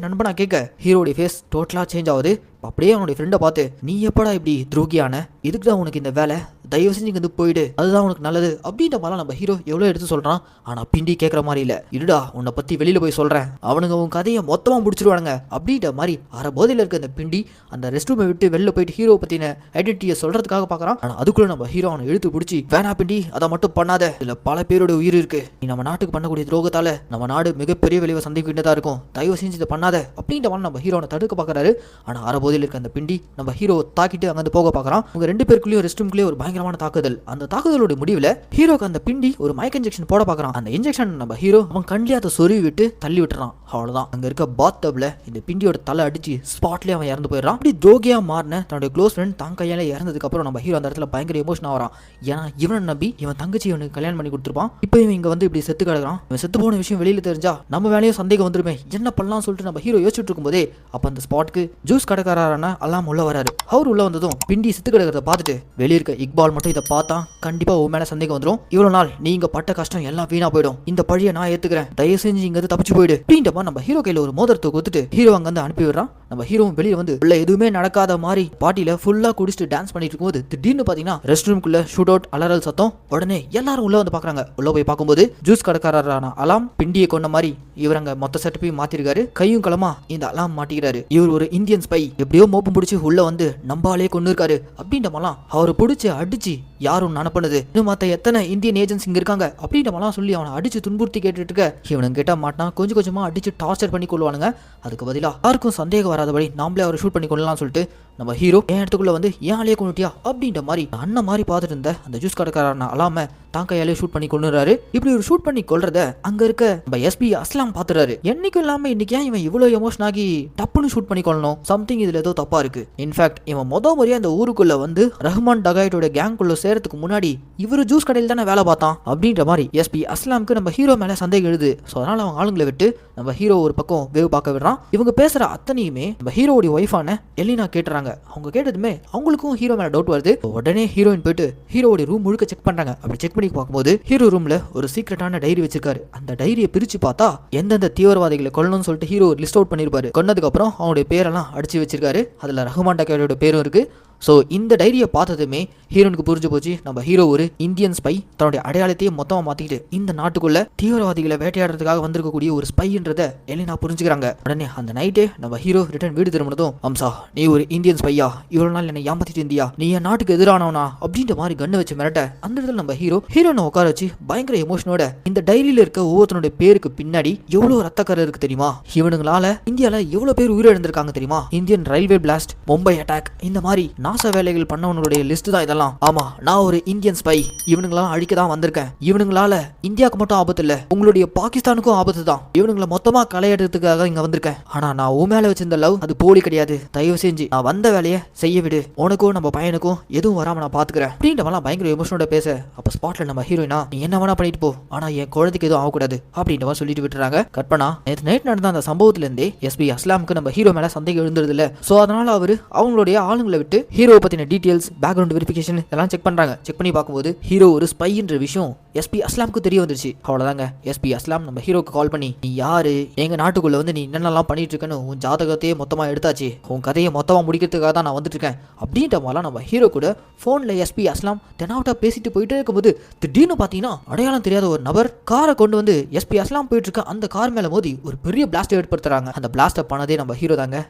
Speaker 1: நண்பனா கேட்க, ஹீரோடைய ஃபேஸ் டோட்டலா சேஞ்ச் ஆகுது. அப்படியே அவனுடைய ஃப்ரெண்டை பார்த்து, நீ எப்படா இப்படி துரோகியான, இதுக்கு தான் உனக்கு இந்த வேலை, தயவு செஞ்சு இங்க போயிடு, அதுதான் உனக்கு நல்லது அப்படின்ற மாதிரி நம்ம ஹீரோ எவ்வளவு எடுத்து சொல்றான். ஆனா பிண்டி கேட்கற மாதிரி இல்ல. இருடா, உன்னை பத்தி வெளியில போய் சொல்றேன், அவனுங்க உன் கதையை மொத்தமா முடிச்சிருவானுங்க அப்படின்ற மாதிரி அரை போதையில இருக்க அந்த பிண்டி அந்த ரெஸ்ட் ரூமை விட்டு வெளில போயிட்டு ஹீரோ பத்தின ஐடென்டிட்டியை சொல்றதுக்காக பாக்குறான். ஆனா அதுக்குள்ள நம்ம ஹீரோ அவனை இழுத்து பிடிச்சி, வேணா பிண்டி, அதை மட்டும் பண்ணாத, இதுல பல பேரோட உயிர் இருக்கு, நீ நம்ம நாட்டுக்கு பண்ணக்கூடிய துரோகத்தால நம்ம நாடு மிகப்பெரிய விளைவை சந்திக்கிட்டதா இருக்கும், தயவு செஞ்சு இதை பண்ணாத அப்படின்ற மாதிரி நம்ம ஹீரோனை தடுக்க பாக்குறாரு. ஆனா அரை போதையில இருக்க அந்த பிண்டி நம்ம ஹீரோ தாக்கிட்டு அங்கிருந்து போக பாக்குறான். உங்க ரெண்டு பேருக்குள்ளேயும் ரெஸ்ட் ரூம்குள்ளேயே ஒரு பயங்கரமான தாக்குதல். அந்த தாக்குதலோட முடிவுல ஹீரோக்கு அந்த பிண்டி ஒரு மயக்க இன்ஜெக்ஷன் போட பாக்குறான். அந்த இன்ஜெக்ஷன் நம்ம ஹீரோ அவன் கண்ணிலே அதை சொருவி விட்டு தள்ளி விட்டுறான். அவ்வளவுதான், அங்க இருக்க பாத் டப்ல இந்த பிண்டியோட தலை அடிச்சு ஸ்பாட்லயே அவன் இறந்து போயிடறான். அப்படி துரோகியா மாறின தன்னுடைய க்ளோஸ் ஃப்ரெண்ட் தான் கையால இறந்ததுக்கு அப்புறம் நம்ம ஹீரோ அந்த இடத்துல பயங்கர எமோஷன் ஆகிறான். ஏன்னா இவனை நம்பி இவன் தங்கச்சி இவனுக்கு கல்யாணம் பண்ணி கொடுத்துருப்பான். இப்போ இவன் இங்க வந்து இப்படி செத்து கிடக்குறான். இவன் செத்து போன விஷயம் வெளியில தெரிஞ்சா நம்ம வேலையும் சந்தேகம் வந்துருமே, என்ன பண்ணலாம் சொல்லிட்டு நம்ம ஹீரோ யோசிச்சுட்டு இருக்கும்போதே அப்ப அந்த ஸ்பாட்க்கு ஜூஸ் கடைக்காரரான அல்லாம் உள்ள வராரு. அவர் உள்ள வந்ததும் பிண்டி செத்து கிடக்கிறத பார்த்துட்டு வெளியே இருக்க இக்பால் மட்டும் இதை பார்த்தா கண்டிப்பா உன் மேல சந்தேகம் வந்துடும். இவ்வளவு நாள் நீங்க பட்ட கஷ்டம் எல்லாம் வீணா போயிடும், இந்த பழியை நான் ஏத்துக்கிறேன், தயவு செஞ்சு இங்க தப்பிச்சு போயிடு அப்படின்ற மாதிரி நம்ம ஹீரோ கையில ஒரு மோதிரத்தை கொடுத்துட்டு ஹீரோ அங்க வந்து அனுப்பி விடுறான். நம்ம ஹீரோவும் வெளியே வந்து உள்ள எதுவுமே நடக்காத மாதிரி பார்ட்டியில ஃபுல்லா குடிச்சிட்டு டான்ஸ் பண்ணிட்டு இருக்கும்போது திடீர்னு பாத்தீங்கன்னா ரெஸ்ட் ரூம்குள்ள ஷூட் அவுட் அலறல் சத்தம். உடனே எல்லாரும் உள்ள வந்து பாக்குறாங்க. உள்ள போய் பார்க்கும்போது ஜூஸ் கடைக்காரரான அலாம் பிண்டியை கொண்ட மாதிரி இவரங்க மொத்த செட்டப்பையும் மாத்திருக்காரு. கையும் களமா இந்த அலாம் மாட்டிக்கிறாரு. இவர் ஒரு இந்தியன் ஸ்பை, எப்படியோ மோப்பம் பிடிச்சி உள்ள வந்து நம்பாலே கொண்டு இருக்காரு அப்படின்ற மாதிரிலாம் அவரை பிடிச்சி அடிச்சு யாரும் நினப்பனது இன்னும் மற்ற எத்தனை இந்தியன் ஏஜென்ட்ஸ் இங்க இருக்காங்க அப்படின்ற மாதிரிலாம் சொல்லி அவனை அடிச்சு துன்புறுத்தி கேட்டுட்டு இருக்க இவனுங்க கேட்டா மாட்டான். கொஞ்சம் கொஞ்சமா அடிச்சு டார்ச்சர் பண்ணி கொள்வானுங்க. அதுக்கு பதிலாக யாருக்கும் சந்தேகம் வராதபடி நாமளே அவரை ஷூட் பண்ணி கொள்ளலாம் சொல்லிட்டு நம்ம ஹீரோ என் இடத்துக்குள்ள வந்து ஏன் ஆளையே கொண்டுட்டியா அப்படின்ற மாதிரி அண்ணன் மாதிரி பார்த்துட்டு இருந்த அந்த ஜூஸ் கடைக்காரன அலாம தான் கையாலே ஷூட் பண்ணி கொண்டுறாரு. இப்படி ஒரு ஷூட் பண்ணி கொள்றத அங்க இருக்க நம்ம எஸ்பி அஸ்லாம் பாத்துறாரு. என்னைக்கும் இல்லாம இன்னைக்கு ஏன் இவன் இவ்வளவு எமோஷன் ஆகி டப்புன்னு ஷூட் பண்ணி கொள்ளணும், சம்திங் இதுல ஏதோ தப்பா இருக்கு. இன்ஃபேக்ட் இவன் முறையா இந்த ஊருக்குள்ள வந்து ரஹ்மான் டகாய்டோட கேங்குள்ள சேரத்துக்கு முன்னாடி இவரு ஜூஸ் கடையில் தானே வேலை பார்த்தான் அப்படின்ற மாதிரி எஸ்பி அஸ்லாமுக்கு நம்ம ஹீரோ மேல சந்தேகம் எழுது. ஸோ அதனால அவங்க ஆளுங்களை விட்டு நம்ம ஹீரோ ஒரு பக்கம் வேவ் பார்க்க விடுறான். இவங்க பேசுற அத்தனையுமே நம்ம ஹீரோடைய ஒய்ஃபான எலினா கேட்டுறாங்க. அவங்க கேட்டதுமே அவங்களுக்கும் ஹீரோ மேல டவுட் வருது. உடனே ஹீரோயின் போயிட்டு ஹீரோடைய ரூம் முழுக்க செக் பண்றாங்க. அப்படி செக் பண்ணி பார்க்கும்போது ஹீரோ ரூம்ல ஒரு சீக்ரெட்டான டைரி வச்சிருக்காரு. அந்த டைரியை பிரிச்சு பார்த்தா எந்தெந்த தீவிரவாதிகளை கொல்லணும்னு சொல்லிட்டு ஹீரோ லிஸ்ட் அவுட் பண்ணிருப்பாரு. கொன்னதுக்கு அப்புறம் அவனுடைய பேரெல்லாம் அடிச்சு வச்சிருக்காரு. அதுல ரஹ்மான் டகாயோட பேரும் இருக்கு. ஸோ இந்த டைரியை பார்த்ததுமே ஹீரோனுக்கு புரிஞ்சு போச்சு நம்ம ஹீரோ ஒரு இந்தியன் ஸ்பை, தன்னுடைய அடையாளத்தையே மொத்தமாக மாற்றிக்கிட்டு இந்த நாட்டுக்குள்ள தீவிரவாதிகளை வேட்டையாடுறதுக்காக வந்திருக்கக்கூடிய ஒரு ஸ்பைன்றதை எலினா புரிஞ்சுக்கிறாங்க. உடனே அந்த நைட்டே நம்ம ஹீரோ ரிட்டர்ன் வீடு திரும்பினதும், அம்சா நீ ஒரு இந்தியன் ஸ்பையா, இவ்வளோ நாள் என்னை ஏமாத்திட்டு இருந்தியா, நீ என் நாட்டுக்கு எதிரானவனா அப்படின்ற மாதிரி கண்ணை வச்சு மிரட்ட அந்த இடத்துல நம்ம ஹீரோனை உட்கார வச்சு பயங்கர எமோஷனோட இந்த டைரியில இருக்க ஒவ்வொருத்தனுடைய பேருக்கு பின்னாடி எவ்வளோ ரத்தக்கரை இருக்கு தெரியுமா, இவனுங்களால இந்தியாவில் எவ்வளோ பேர் உயிரிழந்திருக்காங்க தெரியுமா, Indian railway blast, Mumbai attack, இந்த மாதிரி நாச வேலைகள் பண்ணவனுடைய லிஸ்ட் தான் இதெல்லாம். ஆமா, நான் ஒரு இந்தியன் ஸ்பை, இவனுங்களாம் அழிக்க தான் வந்திருக்கேன். இவனுங்களால இந்தியாவுக்கு மட்டும் ஆபத்து இல்ல, உங்களுடைய பாகிஸ்தானுக்கும் ஆபத்து தான். இவனுங்களை மொத்தமா களையாடுறதுக்காக இங்க வந்திருக்கேன். ஆனா நான் உன் மேல வச்சிருந்த லவ் அது போலி கிடையாது. தயவு செஞ்சு நான் வந்த வேலையை செய்ய விடு, உனக்கும் நம்ம பையனுக்கும் எதுவும் வராம நான் பாத்துக்கிறேன் அப்படின்றவெல்லாம் பயங்கர எமோஷனோட பேச அப்ப ஸ்பாட்ல நம்ம ஹீரோயினா நீ என்ன வேணா பண்ணிட்டு போ, ஆனா என் குழந்தைக்கு எதுவும் ஆகக்கூடாது அப்படின்ற சொல்லிட்டு விட்டுறாங்க. கற்பனா நேற்று நைட் நடந்த அந்த சம்பவத்துல இருந்தே எஸ்பி அஸ்லாமுக்கு நம்ம ஹீரோ மேல சந்தேகம் எழுந்துருது இல்ல. சோ அதனால அவரு அவங்களுடைய ஆளுங்களை விட்டு ஹீரோ பத்தின டீடைல்ஸ், பேக்ரவுண்ட் வெரிஃபிகேஷன் இதெல்லாம் செக் பண்றாங்க. செக் பண்ணி பார்க்கும்போது ஹீரோ ஒரு ஸ்பைன்ற விஷயம் எஸ்பி அஸ்லாமுக்கு தெரிய வந்துருச்சு. அவ்வளவுதாங்க, எஸ்பி அஸ்லாம் நம்ம ஹீரோக்கு கால் பண்ணி நீ யாரு, எங்க நாட்டுக்குள்ள வந்து நீ என்னென்னலாம் பண்ணிட்டு இருக்கேன்னு உன் ஜாதகத்தையே மொத்தமா எடுத்தாச்சு, உன் கதையை மொத்தமா முடிக்கிறதுக்காக தான் நான் வந்துட்டு இருக்கேன் அப்படின்ற மாதிரிலாம் நம்ம ஹீரோ கூட போன்ல எஸ்பி அஸ்லாம் தெனாவட்டா பேசிட்டு போயிட்டே இருக்கும்போது திடீர்னு பாத்தீங்கன்னா அடையாளம் தெரியாத ஒரு நபர் காரை கொண்டு வந்து எஸ்பி அஸ்லாம் போயிட்டு இருக்க அந்த கார் மேல மோதி ஒரு பெரிய பிளாஸ்ட் ஏற்படுத்துறாங்க. அந்த பிளாஸ்ட் பண்ணதே நம்ம ஹீரோ தாங்க.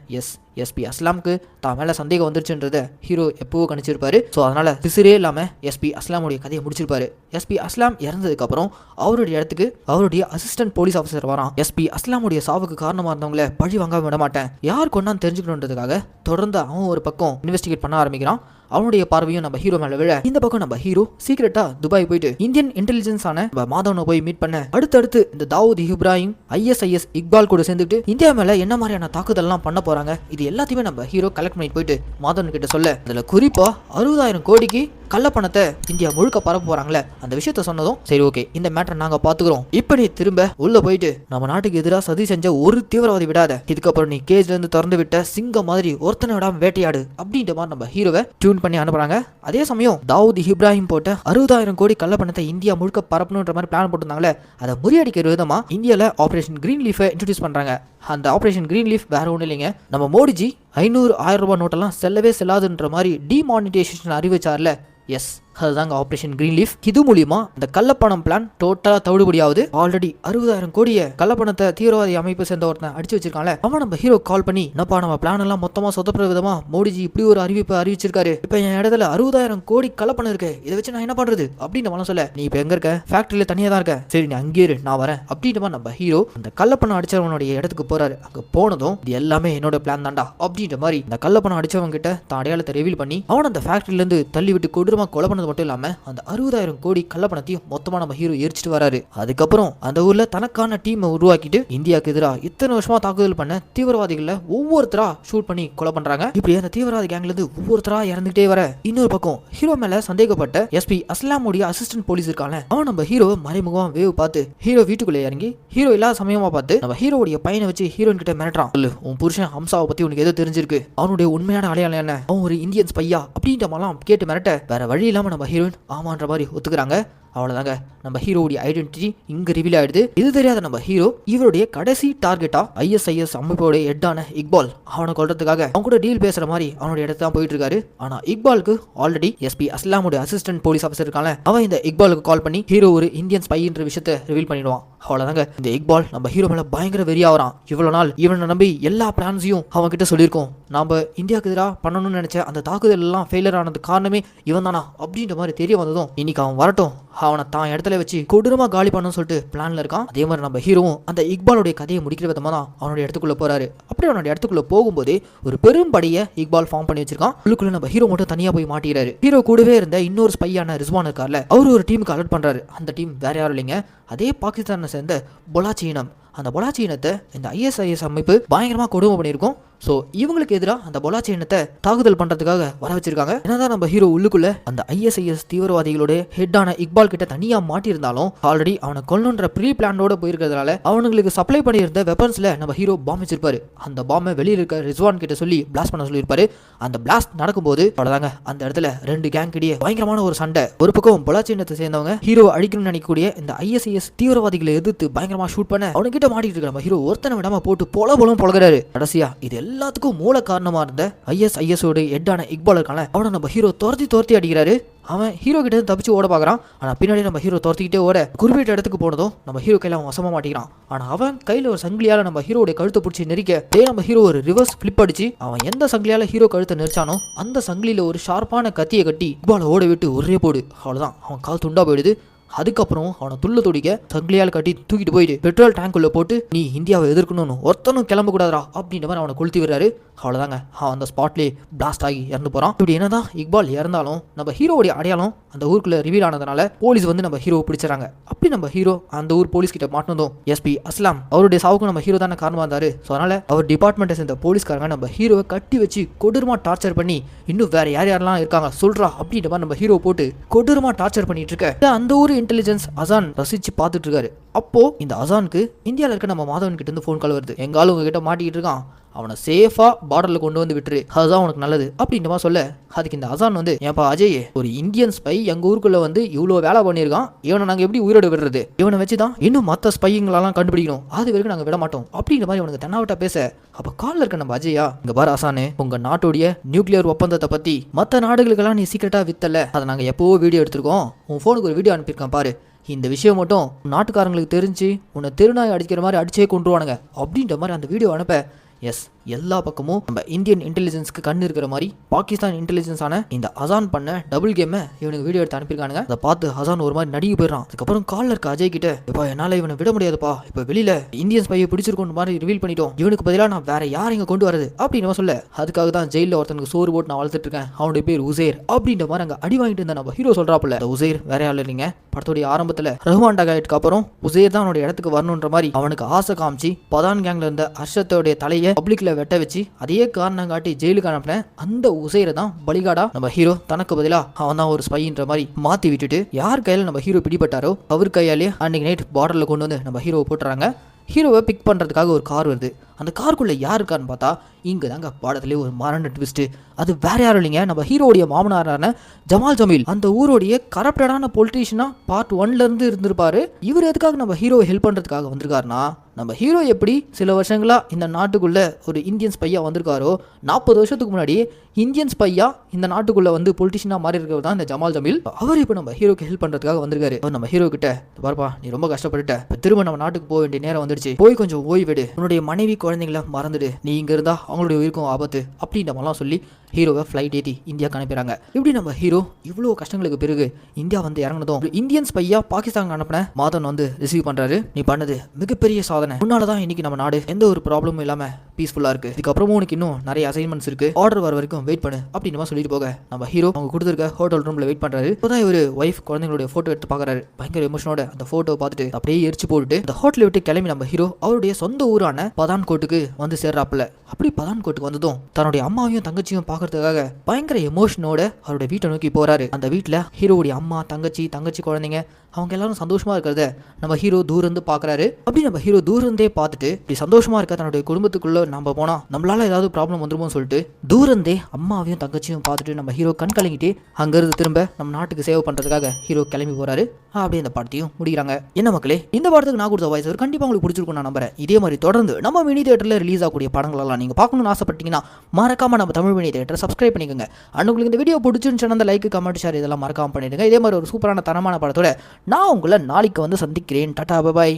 Speaker 1: எஸ்பி அஸ்லாமுக்கு தான் மேல சந்தேகம் வந்துருச்சுன்றத ஹீரோ எப்பவோ கணிச்சிருப்பாரு. ஸோ அதனால திசிரே இல்லாம எஸ்பி அஸ்லாமுடைய கதையை முடிச்சிருப்பாரு. எஸ்பி அஸ்லாம் இறந்ததுக்கு அப்புறம் அவருடைய இடத்துக்கு அவருடைய அசிஸ்டன்ட் போலீஸ் ஆஃபீஸர் வரான். எஸ்பி அஸ்லாமுடைய சாவுக்கு காரணமா இருந்தவங்கள பழி வாங்க விட மாட்டேன், யார் கொண்டான்னு தெரிஞ்சுக்கணுன்றதுக்காக தொடர்ந்து அவன் ஒரு பக்கம் இன்வெஸ்டிகேட் பண்ண ஆரம்பிக்கிறான். அவனுடைய பார்வையும் நம்ம ஹீரோ மேல விழ இந்த பக்கம் நம்ம ஹீரோ சீக்கிரட்டா துபாய் போயிட்டு இந்தியன் இன்டெலிஜென்ஸ் ஆன மாதவனை போய் மீட் பண்ண அடுத்தடுத்து இந்த தாவூத் இப்ராஹிம் ISIS இக்பால் கூட சேர்ந்துட்டு இந்தியா மேல என்ன மாதிரியான தாக்குதல் எல்லாம் பண்ண போறாங்க இது எல்லாத்தையுமே நம்ம ஹீரோ கலெக்ட் பண்ணிட்டு போயிட்டு மாதவன் கிட்ட சொல்ல அதுல குறிப்பா 60,000 கோடிக்கு கள்ளப்பணத்தை இந்தியா முழுக்க பரப்ப போறாங்களே அந்த விஷயத்த சொன்னதும் சரி ஓகே இந்த மேட்டரை நாங்க பாத்துக்கிறோம், இப்படி திரும்ப உள்ள போயிட்டு நம்ம நாட்டுக்கு எதிராக சதி செஞ்ச ஒரு தீவிரவாதி விடாத, இதுக்கப்புறம் நீ கேஜ்ல இருந்து திறந்து விட்ட சிங்கம் மாதிரி ஒருத்தனை விடாம வேட்டையாடு அப்படின்ற மாதிரி நம்ம ஹீரோவை டியூன் பண்ணி அனுப்புறாங்க. அதே சமயம் தாவூத் இப்ராஹிம் போட்ட 60,000 கோடி கள்ளப்பணத்தை இந்தியா முழுக்க பரப்பணுன்ற மாதிரி பிளான் போட்டிருந்தாங்களே அதை முறியடிக்கிற விதமா இந்தியால ஆபரேஷன் கிரீன் லீஃபை இன்ட்ரோடியூஸ் பண்றாங்க. அந்த ஆபரேஷன் கிரீன் லீஃப் வேற ஒன்றும் இல்லைங்க, நம்ம மோடிஜி 500,000 ரூபாய் நோட்டெல்லாம் செல்லவே செல்லாதுன்ற மாதிரி டிமானிட்டைசேஷன் அறிவிச்சார்ல எஸ், அதுதாங்க ஆபரேஷன் கிரீன் லீஃப். இது மூலியமா இந்த கள்ளப்பணம் பிளான் டோட்டலா தவிடுபடியாவது. ஆல்ரெடி 60,000 கோடியை கள்ளப்பணத்தை தீவிரவாதி அமைப்பு சேர்ந்த ஒருத்தன் அடிச்சு வச்சிருக்காங்க. அவன் நம்ம ஹீரோ கால் பண்ணி, என்னப்பா நம்ம பிளான் எல்லாம் மொத்தமா சொதப்புற விதமா மோடிஜி இப்படி ஒரு அறிவிப்பு அறிவிச்சிருக்காரு. இப்ப என் இடத்துல 60,000 கோடி கள்ளப்பணம் இருக்கு, இதை வச்சு நான் என்ன பண்றது அப்படின்னு அவன் சொல்ல, நீ இப்ப எங்க இருக்க? ஃபேக்டரியில தனியா தான் இருக்க. சரி நீ அங்கே இரு, நான் வரேன் அப்படின்ற நம்ம ஹீரோ அந்த கள்ளப்பணம் அடிச்சவனுடைய இடத்துக்கு போறாரு. அங்க போனதும் இது எல்லாமே என்னோட பிளான் தான்டா அப்படின்ற மாதிரி இந்த கள்ளப்பணம் அடிச்சவங்க கிட்ட தான் அடையாளத்தை ரிவீல் பண்ணி அவன் அந்த ஃபேக்டரியில இருந்து தள்ளி விட்டு கொடூரமா கொலை பண்ணது மட்டும் இல்லாம அந்த 60,000 கோடி கள்ளப்பணத்தையும் மொத்தமா நம்ம ஹீரோ எரிச்சிட்டு வராரு. அதுக்கப்புறம் அந்த ஊர்ல தனக்கான டீமை உருவாக்கிட்டு இந்தியாவுக்கு எதிராக இத்தனை வருஷமா தாக்குதல் பண்ண தீவிரவாதிகளை ஒவ்வொருத்தரா ஷூட் பண்ணி கொலை பண்றாங்க. இப்படி அந்த தீவிரவாதி கேங்ல இருந்து ஒவ்வொருத்தரா இறந்துட்டே வர, இன்னொரு பக்கம் ஹீரோ மேல சந்தேகப்பட்ட எஸ்பி அஸ்லாமுடைய அசிஸ்டன்ட் போலீஸ் இருக்காங்க. அவன் நம்ம ஹீரோ மறைமுகமா வேவ் பார்த்து ஹீரோ வீட்டுக்குள்ள இறங்கி ஹீரோ இல்லாத சமயமா பார்த்து நம்ம ஹீரோடைய பையனை வச்சு ஹீரோயின் கிட்ட மிரட்டுறான். சொல்லு, உன் புருஷன் ஹம்சாவை பத்தி உனக்கு எது தெரிஞ்சிருக்கு? அவனுடைய உண்மையான அடையாளம் என்ன? அவன் ஒரு இந்தியன் ஸ்பையா அப்படின்ற மாதிரிலாம் கேட்டு மிரட்ட, வேற வழி இல்லாம நம்ம ஹீரோயின் ஆமான்ற மாதிரி ஒத்துக்கிறாங்க. அவ்வளவுதாங்க, நம்ம ஹீரோவுடைய ஐடென்டிட்டி இங்க ரிவீல் ஆயிடுது. இது தெரியாத நம்ம ஹீரோ இவருடைய கடைசி டார்கெட்டா ISIS அமைப்போட ஹெட்டான இக்பால், அவனை கொல்றதுக்காக அவங்க கூட டீல் பேசுற மாதிரி அவனுடைய இடத்துல தான் போயிட்டு இருக்காரு. ஆனா இக்பாலுக்கு ஆல்ரெடி எஸ்பி அஸ்லாமுடைய அசிஸ்டன்ட் போலீஸ் ஆஃபீஸர் இருக்காங்க, அவன் இந்த இக்பாலுக்கு கால் பண்ணி ஹீரோ ஒரு இந்தியன் ஸ்பைன்ற விஷயத்தை ரிவீல் பண்ணிடுவான். அவ்வளவுதாங்க, இந்த இக்பால் நம்ம ஹீரோ மேல பயங்கர வெறியாவறான். இவ்வளவு நாள் இவனை நம்பி எல்லா பிளான்ஸையும் அவன் கிட்ட சொல்லியிருக்கோம். நாம இந்தியாவுக்கு எதிராக பண்ணணும்னு நினைச்ச அந்த தாக்குதல் எல்லாம் ஃபெயிலியர் ஆனது காரணமே இவன் தானா அப்படின்ற மாதிரி தெரிய வந்ததும் இன்னைக்கு அவன் வரட்டும், அவனை தான் இடத்துல வச்சு கொடூரமா காலி பண்ணணும்னு சொல்லிட்டு பிளான்ல இருக்கான். அதே மாதிரி நம்ம ஹீரோவும் அந்த இக்பாலுடைய கதையை முடிக்கிற விதமா தான் அவனுடைய இடத்துக்குள்ள போறாரு. அப்படி அவனுடைய இடத்துக்குள்ள போகும்போதே ஒரு பெரும் படியை இக்பால் ஃபார்ம் பண்ணி வச்சிருக்கான். உள்ளுக்குள்ள நம்ம ஹீரோ மட்டும் தனியா போய் மாட்டிக்கிறாரு. ஹீரோ கூடவே இருந்த இன்னொரு ஸ்பையான ரிஸ்வான் இருக்கார்ல, அவரு ஒரு டீமுக்கு அலர்ட் பண்றாரு. அந்த டீம் வேற யாரும் இல்லைங்க, அதே பாகிஸ்தானை சேர்ந்த பொலாச்சி இனம். அந்த பொலாச்சி இனத்தை இந்த ISIS அமைப்பு பயங்கரமா கொடுமை பண்ணியிருக்கோம். ஸோ இவங்களுக்கு எதிராக அந்த பொலாச்சி இனத்தை தாக்குதல் பண்றதுக்காக வர வச்சிருக்காங்க. என்னதான் நம்ம ஹீரோ உள்ளுக்குள்ள அந்த ISIS தீவிரவாதிகளோட ஹெட்டான இக்பால் கிட்ட தனியா மாட்டியிருந்தாலும் ஆல்ரெடி அவனை கொல்லணுன்ற ப்ரீ பிளானோட போயிருக்கிறதுனால அவனுங்களுக்கு சப்ளை பண்ணியிருந்த வெப்பன்ஸ்ல நம்ம ஹீரோ பாம்பு வச்சிருப்பாரு. அந்த பாம்பை வெளியில் இருக்க ரிஸ்வான் கிட்ட சொல்லி பிளாஸ்ட் பண்ண சொல்லியிருப்பாரு. அந்த பிளாஸ்ட் நடக்கும்போது அவ்வளவுதாங்க, அந்த இடத்துல ரெண்டு கேங் கிட்டே பயங்கரமான ஒரு சண்டை. ஒரு பக்கம் பொலாச்சி இனத்தை சேர்ந்தவங்க ஹீரோ அடிக்கணும்னு நினைக்கக்கூடிய இந்த ISIS தீவிரவாதிகளை எதிர்த்து பயங்கரமா ஷூட் பண்ண அவனுக்கிட்ட மாட்டிட்டு இருக்க நம்ம ஹீரோ ஒருத்தனை விடாம போட்டு போல பொழகிறாரு. கடைசியா இது எல்லாத்துக்கும் மூல காரணமா இருந்த ISIS ஓட ஹெட்டான இக்பால் இருக்கான, அவனை நம்ம ஹீரோ துரத்தி அடிக்கிறாரு. அவன் ஹீரோ கிட்ட தப்பிச்சு ஓட பாக்குறான். ஆனா பின்னாடி நம்ம ஹீரோ துரத்திக்கிட்டே ஓட குறிப்பிட்ட இடத்துக்கு போனதும் நம்ம ஹீரோ கையில அவன் வசமா மாட்டிக்கிறான். ஆனா அவன் கையில ஒரு சங்கிலியால நம்ம ஹீரோடைய கழுத்தை பிடிச்சி நெரிக்க நம்ம ஹீரோ ஒரு ரிவர்ஸ் பிளிப் அடிச்சு அவன் எந்த சங்கிலியால ஹீரோ கழுத்தை நெரிச்சானோ அந்த சங்கிலியில ஒரு ஷார்ப்பான கத்தியை கட்டி இக்பாலை ஓட விட்டு ஒரே போடு. அவ்வளவுதான், அவன் கால் துண்டா போயிடுது. அதுக்கப்புறம் அவனை துள்ள துடிக்க சங்கிலியால் கட்டி தூக்கிட்டு போயிட்டு பெட்ரோல் டேங்க்குள்ள போட்டு நீ இந்தியாவை எதிர்க்கணும்னு ஒருத்தனும் கிளம்ப கூடாதா அப்படின்ற மாதிரி அவனை கொளுத்தி விடுறாரு. அவ்வளோதாங்க, அவன் அந்த ஸ்பாட்லேயே பிளாஸ்ட் ஆகி இறந்து போறான். இப்படி என்னதான் இக்பால் இறந்தாலும் நம்ம ஹீரோடைய அடையாளம் அந்த ஊருக்குள்ள ரிவீல் ஆனதுனால போலீஸ் வந்து நம்ம ஹீரோவை பிடிச்சாங்க. அப்படி நம்ம ஹீரோ அந்த ஊர் போலீஸ் கிட்ட மாட்டினதும் எஸ்பி அஸ்லாம் அவருடைய சாவுக்கு நம்ம ஹீரோ தானே காரணமா இருந்தாரு. ஸோ அதனால அவர் டிபார்ட்மெண்ட்டை சேர்ந்த போலீஸ்காரங்க நம்ம ஹீரோவை கட்டி வச்சு கொடூரமா டார்ச்சர் பண்ணி இன்னும் வேற யாரெல்லாம் இருக்காங்க சொல்றா அப்படின்ற மாதிரி நம்ம ஹீரோ போட்டு கொடூரமா டார்ச்சர் பண்ணிட்டு இருக்க அந்த ஊர் இன்டெலிஜென்ஸ் அசான் ரசிச்சு பார்த்துட்டு இருக்காரு. அப்போ இந்த அசானுக்கு இந்தியாவில் இருக்க நம்ம மாதவன் கிட்ட இருந்து ஃபோன் கால் வருது. எங்காலும் உங்ககிட்ட மாட்டிக்கிட்டு இருக்கான், அவனை சேஃபா பார்டர்ல கொண்டு வந்து விட்டுரு, அதுதான் உனக்கு நல்லது அப்படின்ற மாதிரி சொல்ல, அதுக்கு இந்த அசான் வந்து ஏன்பா அஜய், ஒரு இந்தியன் ஸ்பை எங்க ஊருக்குள்ள வந்து இவ்வளவு வேலை பண்ணியிருக்கான், இவனை நாங்க எப்படி உயிரோடு விடுறது? இவனை வச்சுதான் இன்னும் மற்ற ஸ்பைங்களெல்லாம் கண்டுபிடிக்கணும், அது வரைக்கும் நாங்க விட மாட்டோம் அப்படின்ற மாதிரி அவனுக்கு தென்னாவட்டா பேச, அப்ப காலில் இருக்க நம்ம அஜயா, இங்க பாரு அசானு, உங்க நாட்டுடைய நியூக்ளியர் ஒப்பந்தத்தை பத்தி மற்ற நாடுகளுக்கெல்லாம் நீ சீக்கிரட்டா வித்தல, அதை நாங்க எப்பவோ வீடியோ எடுத்திருக்கோம், உன் போனுக்கு ஒரு வீடியோ அனுப்பியிருக்கான் பாரு, இந்த விஷயம் மட்டும் நாட்டுக்காரங்களுக்கு தெரிஞ்சு உன்னை தெருநாய் அடிக்கிற மாதிரி அடிச்சே கொண்டுருவானுங்க அப்படின்ற மாதிரி அந்த வீடியோ அனுப்ப, எஸ் எல்லா பக்கமும் நம்ம இந்தியன் இன்டெலிஜென்ஸ்க்கு கண்ணு இருக்கிற மாதிரி பாகிஸ்தான் இன்டெலிஜென்ஸ் ஆன இந்த அசான் பண்ண டபுள் கேமை இவனுக்கு வீடியோ எடுத்து அனுப்பியிருக்கானுங்க. அதை பார்த்து அசான் ஒரு மாதிரி நடிகை போயிடறான். அதுக்கப்புறம் காலில் இருக்க அஜய் கிட்ட, இப்போ என்னால் இவனை விட முடியாதுப்பா, இப்போ வெளியில இந்தியன் ஸ்பையை பிடிச்சிருக்கோம் மாதிரி ரிவீல் பண்ணிட்டோம், இவனுக்கு பதிலாக நான் வேற யார் இங்கே கொண்டு வரது அப்படின்னு சொல்ல, அதுக்காக தான் ஜெயிலில் ஒருத்தனுக்கு சோறு போட்டு நான் வளர்த்துட்டு இருக்கேன், அவனுடைய பேர் உசேர் அப்படின்ற மாதிரி அங்கே அடி வாங்கிட்டு இருந்த நம்ம ஹீரோ சொல்றாப்புல. அந்த உசேர் வேற யாரும் இல்லைங்க, படத்துடைய ஆரம்பத்தில் ரஹ்மான் டகாய்ட்டுக்கு அப்புறம் உசேர் தான் அவனுடைய இடத்துக்கு வரணுன்ற மாதிரி அவனுக்கு ஆசை காமிச்சு பதான் கேங்ல இருந்த அர்ஷத்தோடைய தலையை பப்ளிக்ல வெட்ட வச்சு அதே காரணம் காட்டி ஜெயிலுக்கு அனுப்பின அந்த உசைரை தான் பலிகாடா நம்ம ஹீரோ தனக்கு பதிலா அவன் தான் ஒரு ஸ்பைன்ற மாதிரி மாத்தி விட்டுட்டு யார் கையில நம்ம ஹீரோ பிடிபட்டாரோ அவர் கையாலே அன்னைக்கு நைட் பார்டர்ல கொண்டு வந்து நம்ம ஹீரோவை போட்டுறாங்க. ஹீரோவை பிக் பண்றதுக்காக ஒரு கார் வருது. அந்த காருக்குள்ள யார் இருக்கான்னு பார்த்தா இங்க தாங்க பாடத்திலே ஒரு மரண ட்விஸ்ட். அது வேற யாரும் இல்லைங்க, நம்ம ஹீரோடைய மாமனாரான ஜமால் ஜமீல், அந்த ஊருடைய கரப்டடான பொலிட்டீஷியனா பார்ட் 1ல இருந்து இருந்திருப்பாரு. இவர் எதுக்காக நம்ம ஹீரோவை ஹெல்ப் பண்றதுக்காக வந்திருக்காருன்னா, நம்ம ஹீரோ எப்படி சில வருஷங்களா இந்த நாட்டுக்குள்ள ஒரு இந்தியன் ஸ்பையா வந்திருக்காரோ 40 வருஷத்துக்கு முன்னாடி இந்தியன் ஸ்பையா இந்த நாட்டுக்குள்ள வந்து பொலிட்டிஷியனா மாறி இருக்கிறது தான் இந்த ஜமால் ஜமீல். அவர் இப்போ நம்ம ஹீரோக்கு ஹெல்ப் பண்றதுக்காக வந்திருக்காரு. நம்ம ஹீரோ கிட்ட பாருப்பா, நீ ரொம்ப கஷ்டப்பட்டுட்ட, திரும்ப நம்ம நாட்டுக்கு போக வேண்டிய நேரம் வந்துடுச்சு, போய் கொஞ்சம் ஓய்வெடு, உன்னுடைய மனைவி குழந்தைங்களை மறந்துடு, நீ இங்க இருந்தா அவங்களுடைய உயிருக்கும் ஆபத்து அப்படின்ற மாதிரிலாம் சொல்லி ஹீரோவை ஃப்ளைட் ஏற்றி இந்தியாவுக்கு அனுப்பிடுறாங்க. இப்படி நம்ம ஹீரோ இவ்வளோ கஷ்டங்களுக்கு பிறகு இந்தியா வந்து இறங்கினதும் இந்தியன் ஸ்பையா பாகிஸ்தான் அனுப்பின மாதன் வந்து ரிசீவ் பண்றாரு. நீ பண்ணது மிகப்பெரிய சாதனை, உன்னாலதான் இன்னைக்கு நம்ம நாடு எந்த ஒரு ப்ராப்ளமும் இல்லாம பீஸ்ஃபுல்லா இருக்கு, இதுக்கப்புறமும் உனக்கு இன்னும் நிறைய அசைன்மெண்ட்ஸ் இருக்கு, ஆர்டர் வர வரைக்கும் வெயிட் பண்ணு அப்படின்னு சொல்லிட்டு போக நம்ம ஹீரோ அவங்க கொடுத்துருக்க ஹோட்டல் ரூம்ல வெயிட் பண்றாரு. இப்போதான் இவர் ஒய்ஃப் குழந்தைங்களுடைய போட்டோ எடுத்து பாக்குறாரு. பயங்கர எமோஷனோட அந்த போட்டோ பார்த்துட்டு அப்படியே எரிச்சு போட்டுட்டு அந்த ஹோட்டலை விட்டு கிளம்பி நம்ம ஹீரோ அவருடைய சொந்த ஊரான பதான்கோட்டுக்கு வந்து சேர்றாப்புல. அப்படி பதான்கோட்டுக்கு வந்ததும் தன்னுடைய அம்மாவையும் தங்கச்சியும் பாக்குறதுக்காக பயங்கர எமோஷனோட அவருடைய வீட்டை நோக்கி போறாரு. அந்த வீட்டுல ஹீரோவுடைய அம்மா, தங்கச்சி குழந்தைங்க அவங்க எல்லாரும் சந்தோஷமா இருக்கிறத நம்ம ஹீரோ தூரம் இருந்து பாக்குறாரு. அப்படி நம்ம ஹீரோ தூரம் இருந்தே பார்த்துட்டு இப்படி சந்தோஷமா இருக்க தன்னுடைய குடும்பத்துக்குள்ள நம்ம போனா நம்மளால ஏதாவது ப்ராப்ளம் வந்துருமோன்னு சொல்லிட்டு தூரந்தே அம்மாவையும் தங்கச்சியும் பார்த்துட்டு நம்ம ஹீரோ கண் கலங்கிட்டு அங்கிருந்து திரும்ப நம்ம நாட்டுக்கு சேவ் பண்றதுக்காக ஹீரோ கிளம்பி போறாரு. அப்படியே இந்த படத்தையும் முடிக்கிறாங்க. என்ன மக்களே, இந்த படத்துக்கு நான் கொடுத்த வாய்ஸ் கண்டிப்பா உங்களுக்கு பிடிச்சிருக்கும் நான் நம்புறேன். இதே மாதிரி தொடர்ந்து நம்ம மினி தியேட்டர்ல ரிலீஸ் ஆகக்கூடிய படங்கள் எல்லாம் நீங்க பார்க்கணும்னு ஆசைப்பட்டீங்கன்னா மறக்காம நம்ம தமிழ் மினி தியேட்டர் சப்ஸ்கிரைப் பண்ணிக்கோங்க. உங்களுக்கு இந்த வீடியோ பிடிச்சிருந்துச்சுன்னா அந்த லைக், கமெண்ட், ஷேர் இதெல்லாம் மறக்காம பண்ணிடுங்க. இதே மாதிரி ஒரு சூப்பரான தரமான படத்தோட நான் உங்களை நாளைக்கு வந்து சந்திக்கிறேன். Tata, bye bye.